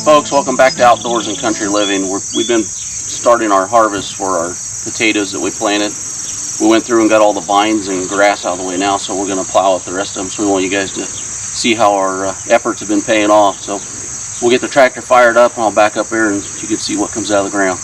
folks, welcome back to Outdoors and Country Living. We've been starting our harvest for our potatoes that we planted. We went through and got all the vines and grass out of the way now, so we're going to plow up the rest of them. So we want you guys to see how our efforts have been paying off. So we'll get the tractor fired up and I'll back up here and you can see what comes out of the ground.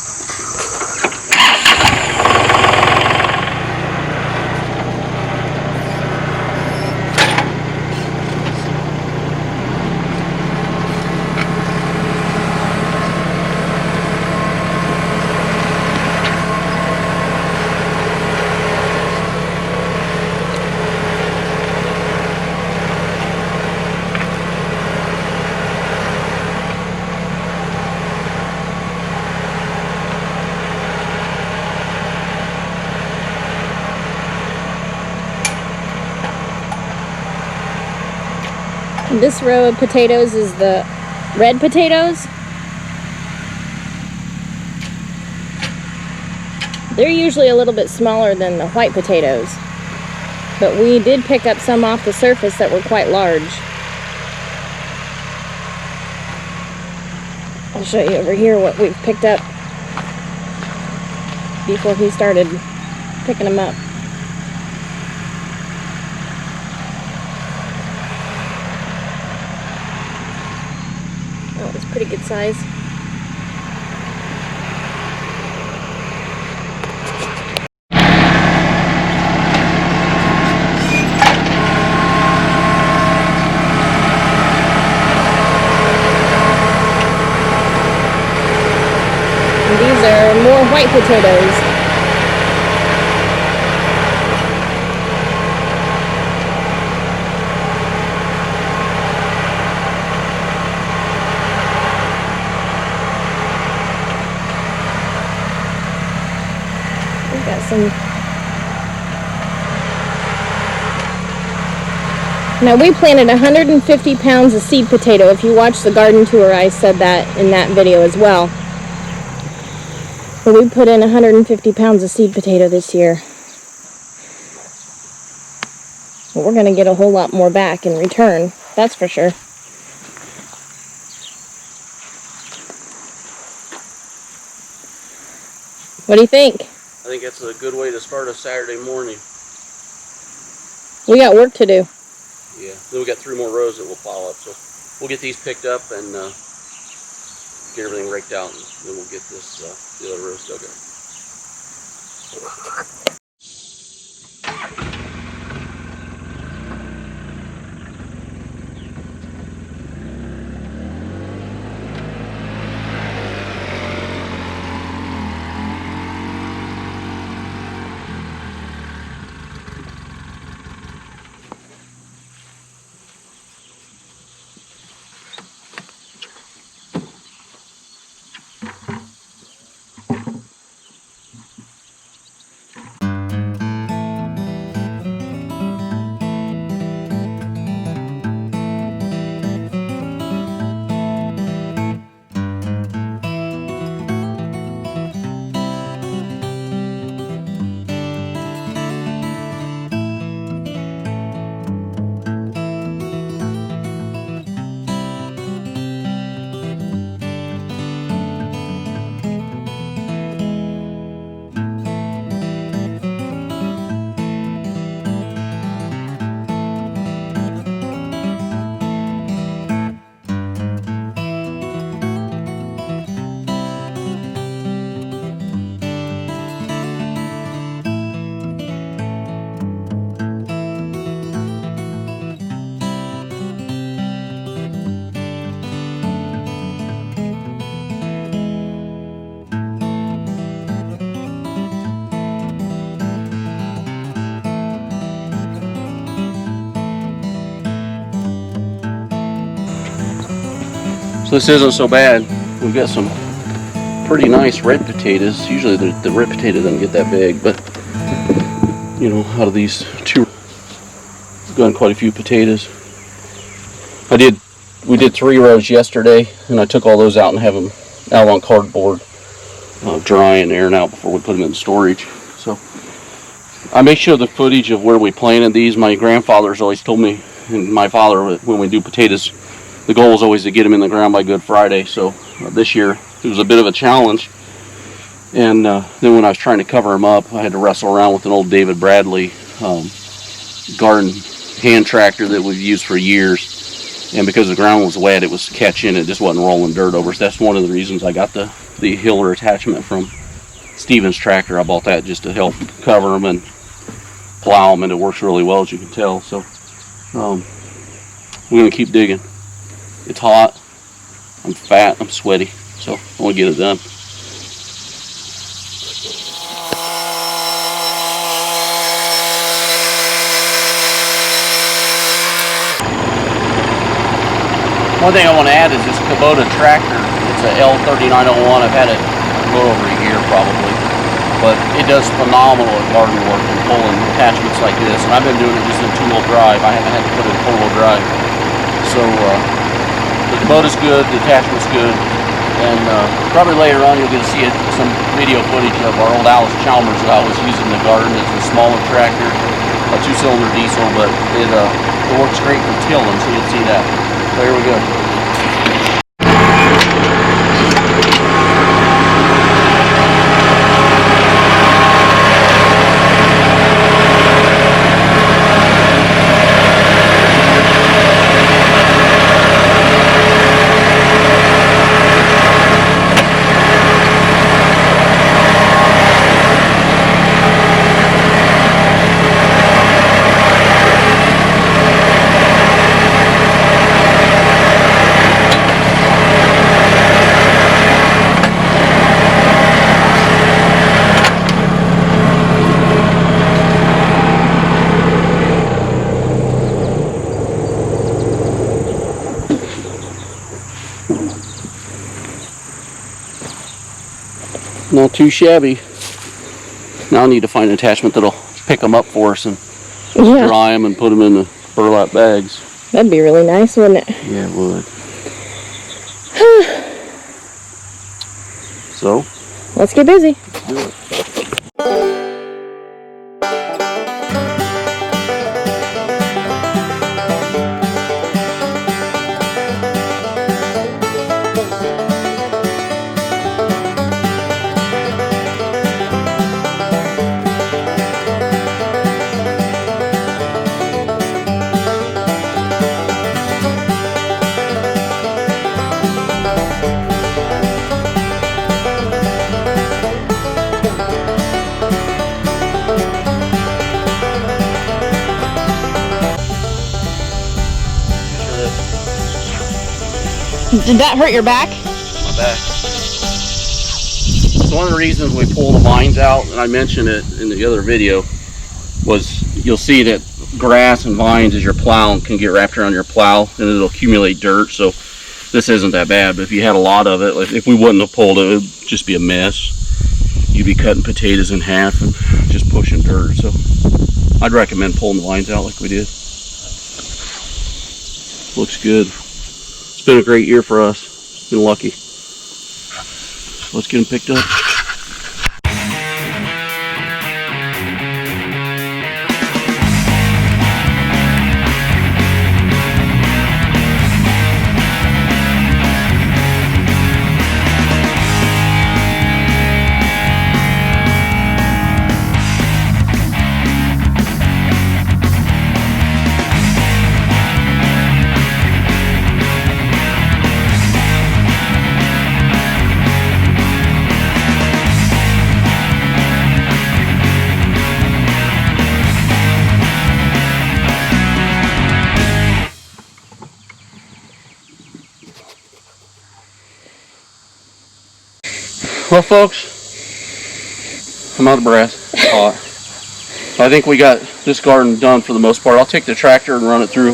This row of potatoes is the red potatoes. They're usually a little bit smaller than the white potatoes, but we did pick up some off the surface that were quite large. I'll show you over here what we've picked up before he started picking them up. Pretty good size. And these are more white potatoes. Now we planted 150 pounds of seed potato. If you watch the garden tour, I said that in that video as well. But we put in 150 pounds of seed potato this year. But we're going to get a whole lot more back in return, that's for sure. What do you think? I think that's a good way to start a Saturday morning. We got work to do. Yeah, then we got 3 more rows that we'll plow up. So we'll get these picked up and get everything raked out, and then we'll get this the other rows dug up. So this isn't so bad. We've got some pretty nice red potatoes. Usually the red potato doesn't get that big, but you know, out of these 2, we've gotten quite a few potatoes. We did 3 rows yesterday, and I took all those out and have them out on cardboard, dry and airing out before we put them in storage. So I may show the footage of where we planted these. My grandfather's always told me, and my father, when we do potatoes, the goal was always to get them in the ground by Good Friday. So this year it was a bit of a challenge. And then when I was trying to cover them up, I had to wrestle around with an old David Bradley garden hand tractor that we've used for years. And because the ground was wet, it was catching, it just wasn't rolling dirt over. So that's one of the reasons I got the Hiller attachment from Stevens tractor. I bought that just to help cover them and plow them, and it works really well, as you can tell. So we're going to keep digging. It's hot, I'm fat, I'm sweaty, so I want to get it done. One thing I want to add is this Kubota tractor. It's a L3901. I've had it a little over a year probably, but it does phenomenal at garden work and pulling attachments like this. And I've been doing it just in two-wheel drive. I haven't had to put it in four-wheel drive. So the Kubota's good, the attachment's good, and probably later on you'll get to see some video footage of our old Alice Chalmers that I was using in the garden. It's a smaller tractor, a 2-cylinder diesel, but it works great for tilling, so you'll see that. So here we go. Not too shabby. Now I need to find an attachment that'll pick them up for us and dry them and put them in the burlap bags. That'd be really nice, wouldn't it? Yeah, it would. So, let's get busy. Let's do it. Did that hurt your back? My back. So one of the reasons we pull the vines out, and I mentioned it in the other video, was you'll see that grass and vines as you're plowing can get wrapped around your plow and it'll accumulate dirt. So this isn't that bad, but if you had a lot of it, like if we wouldn't have pulled it, it would just be a mess. You'd be cutting potatoes in half and just pushing dirt. So I'd recommend pulling the vines out like we did. Looks good. It's been a great year for us. Been lucky. So let's get them picked up. Well, folks, I'm out of breath. It's hot. I think we got this garden done for the most part. I'll take the tractor and run it through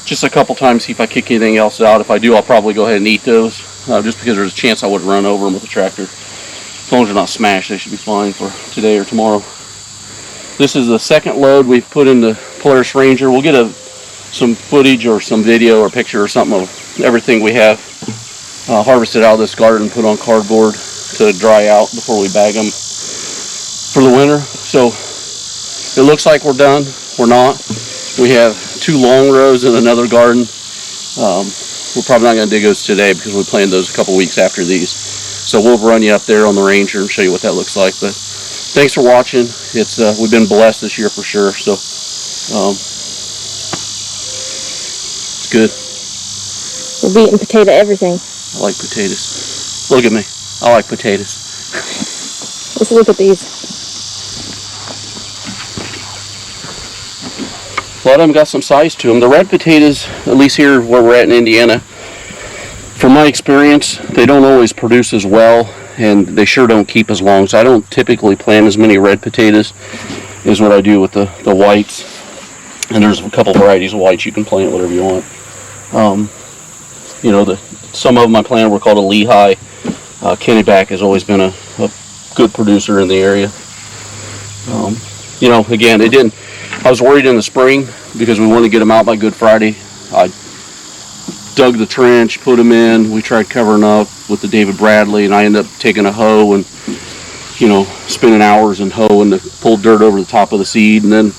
just a couple times, see if I kick anything else out. If I do, I'll probably go ahead and eat those, just because there's a chance I would run over them with the tractor. As long as they're not smashed, they should be fine for today or tomorrow. This is the second load we've put in the Polaris Ranger. We'll get some footage or some video or picture or something of everything we have harvested out of this garden, put on cardboard to dry out before we bag them for the winter. So it looks like we're done. We're not. We have 2 long rows in another garden. we're probably not going to dig those today because we planned those a couple weeks after these. So we'll run you up there on the Ranger and show you what that looks like. But thanks for watching. It's we've been blessed this year for sure. So it's good. We're beating potato everything. I like potatoes. Look at me. I like potatoes. Let's look at these. A lot of them got some size to them. The red potatoes, at least here where we're at in Indiana, from my experience, they don't always produce as well, and they sure don't keep as long. So I don't typically plant as many red potatoes as what I do with the whites. And there's a couple varieties of whites you can plant whatever you want. You know, some of them I planted were called a Lehigh. Kenneback has always been a good producer in the area. You know, again, I was worried in the spring because we wanted to get them out by Good Friday. I dug the trench, put them in. We tried covering up with the David Bradley, and I ended up taking a hoe and, you know, spending hours in hoeing to pull dirt over the top of the seed, and then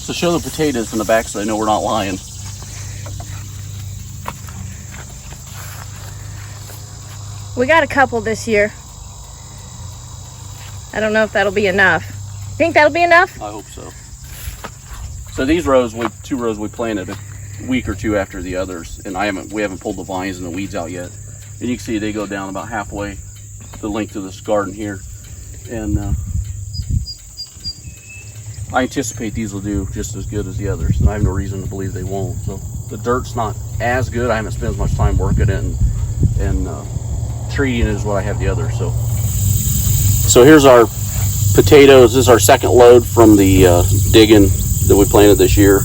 to show the potatoes in the back so they know we're not lying. We got a couple this year. I don't know if that'll be enough. Think that'll be enough? I hope so. So these rows, two rows we planted a week or two after the others, and we haven't pulled the vines and the weeds out yet. And you can see they go down about halfway the length of this garden here. And I anticipate these will do just as good as the others, and I have no reason to believe they won't. So the dirt's not as good. I haven't spent as much time working it and treating it as what I have the others. So here's our potatoes. This is our second load from the digging that we planted this year.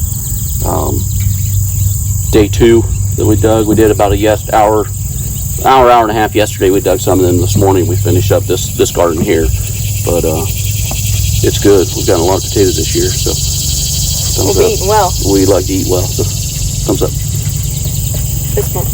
Day 2 that we dug. We did about hour and a half yesterday. We dug some, and then this morning we finished up this garden here. But it's good. We've gotten a lot of potatoes this year, so thumbs up. We'll be eating well. We like to eat well, so thumbs up. This one.